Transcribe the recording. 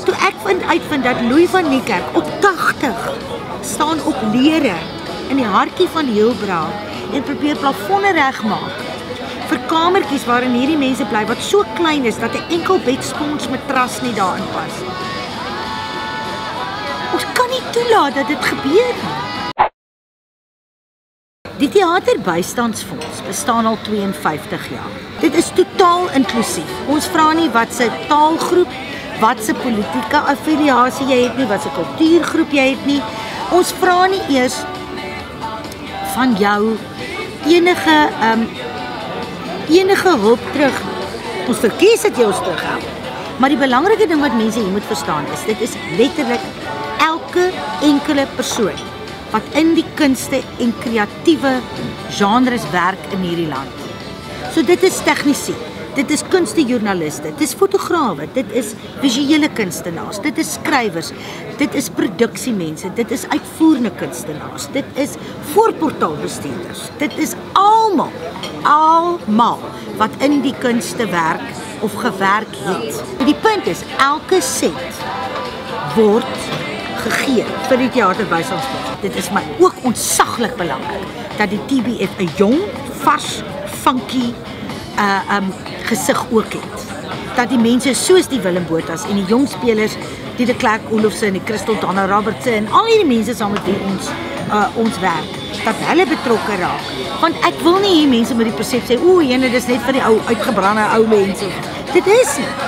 toe ek uitvind dat Louis van Niekerk op 80 staan op lere in die hartjie van Heilbron en probeer plafonne regmaak vir kamertjies waarin hierdie mense bly wat so klein is dat 'n enkel bedspons matras nie daarin pas. Ons kan nie toelaat dat dit gebeur nie. Die Theaterbystandsfonds bestaan al 52 jaar. Dit is totaal inklusief. Ons vra nie wat se taalgroep, wat se politieke affiliasie jy het nie, wat se kultuurgroep jy het nie. Ons vra nie eers van jou enige hulp terug. Ons verkies dat jy ons terughelp. Maar die belangrike ding wat mense hier moet verstaan is, dit is letterlik elke enkele persoon wat in die kunste en kreatiewe genres werk in hierdie land. So dit is tegnisie, dit is kunstejoernaliste, dit is fotograwe, dit is visuele kunstenaars, dit is skrywers, dit is produksiemense, dit is uitvoerende kunstenaars, dit is voorportaalbestuurders, dit is almal wat in die kunste werk of gewerk het. Die punt is, elke sent word gegee vir die Theaterbystandsfonds. Dit is my ook ontsaglik belangrik dat die TBF 'n jong, vars, funky gesig ook het. Dat die mense soos die Willem Botha en die jong spelers, die de Klerk Olofse en die Christel Dana Robertse en al hierdie mense saam met wie ons werk, dat hulle betrokke raak. Want ek wil nie hier mense met die persepsie sê, o, jene, dis net vir die uitgebrande ou mense. Dit is nie.